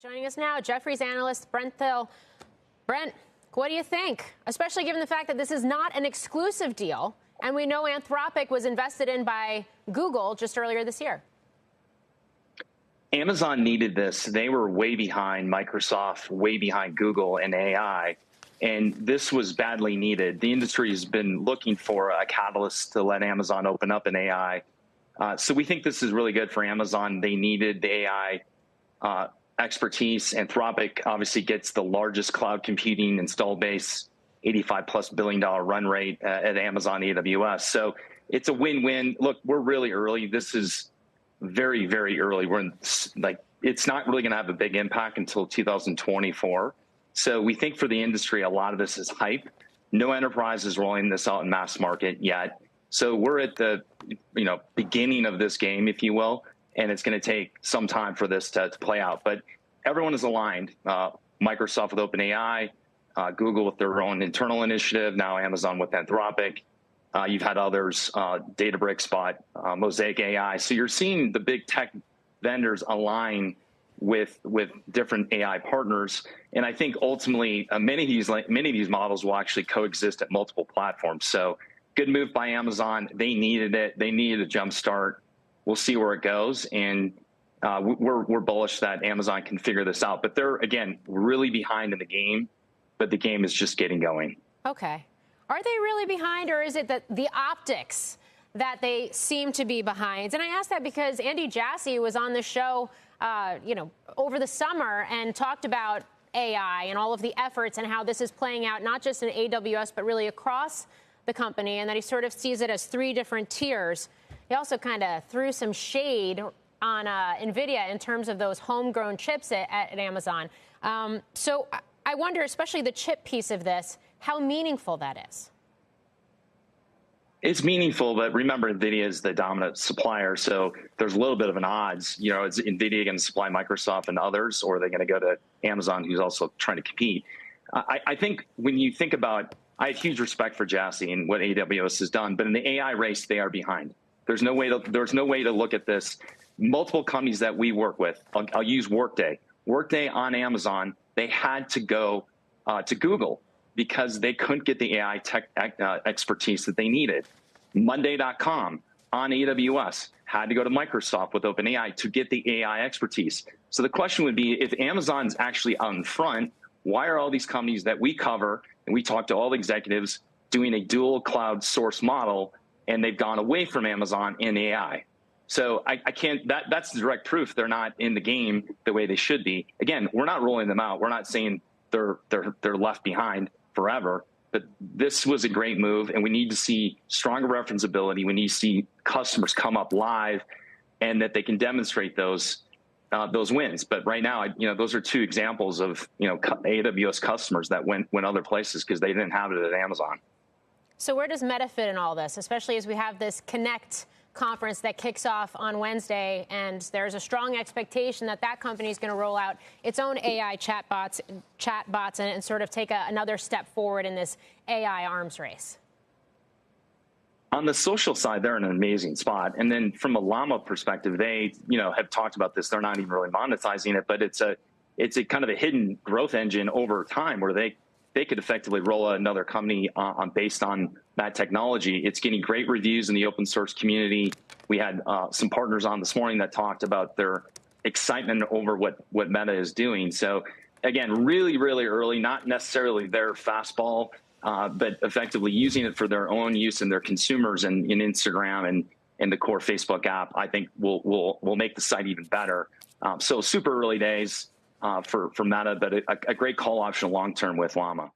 Joining us now, Jefferies analyst Brent Thill. Brent, what do you think? Especially given the fact that this is not an exclusive deal, and we know Anthropic was invested in by Google just earlier this year. Amazon needed this. They were way behind Microsoft, way behind Google and AI, and this was badly needed. The industry has been looking for a catalyst to let Amazon open up in AI. So we think this is really good for Amazon. They needed the AI expertise. Anthropic obviously gets the largest cloud computing install base, $85+ billion run rate at Amazon AWS. So it's a win-win. Look, we're really early. This is very, very early. We're in, it's not really going to have a big impact until 2024. So we think for the industry, a lot of this is hype. No enterprise is rolling this out in mass market yet. So we're at the beginning of this game, if you will, and it's going to take some time for this to play out. But everyone is aligned. Microsoft with OpenAI, Google with their own internal initiative, now Amazon with Anthropic. You've had others, Databricks bought Mosaic AI. So you're seeing the big tech vendors align with different AI partners. And I think ultimately many of these models will actually coexist at multiple platforms. So good move by Amazon. They needed it. They needed a jump start. We'll see where it goes, and we're bullish that Amazon can figure this out. But they're, again, really behind in the game, but the game is just getting going. Okay. Are they really behind, or is it that the optics that they seem to be behind? And I ask that because Andy Jassy was on the show, over the summer and talked about AI and all of the efforts and how this is playing out, not just in AWS, but really across the company, and that he sort of sees it as 3 different tiers. He also kind of threw some shade on NVIDIA in terms of those homegrown chips at Amazon. So I wonder, especially the chip piece of this, how meaningful that is. It's meaningful, but remember, NVIDIA is the dominant supplier, so there's a little bit of an odds. Is NVIDIA going to supply Microsoft and others, or are they going to go to Amazon, who's also trying to compete? I think when you think about, I have huge respect for Jassy and what AWS has done, but in the AI race, they are behind. There's no way to look at this. Multiple companies that we work with, I'll use Workday. Workday on Amazon, they had to go to Google because they couldn't get the AI tech expertise that they needed. Monday.com on AWS had to go to Microsoft with OpenAI to get the AI expertise. So the question would be, if Amazon's actually out in front, why are all these companies that we cover, and we talk to all the executives, doing a dual cloud source model, and they've gone away from Amazon in AI? So I can't, that's the direct proof they're not in the game the way they should be. Again, we're not rolling them out. We're not saying they're left behind forever, but this was a great move, and we need to see stronger referenceability. We need to see customers come up live and that they can demonstrate those wins. But right now, those are 2 examples of, AWS customers that went other places because they didn't have it at Amazon. So where does Meta fit in all this, especially as we have this Connect conference that kicks off on Wednesday, and there's a strong expectation that that company is going to roll out its own AI chatbots and sort of take another step forward in this AI arms race? On the social side, they're in an amazing spot. And then from a Llama perspective, they, have talked about this. They're not even really monetizing it, but it's a kind of a hidden growth engine over time where they could effectively roll out another company based on that technology. It's getting great reviews in the open source community. We had some partners on this morning that talked about their excitement over what Meta is doing. So again, really, really early, not necessarily their fastball, but effectively using it for their own use and their consumers and in Instagram and the core Facebook app, I think will make the site even better. So super early days for Meta, but a great call option long-term with Llama.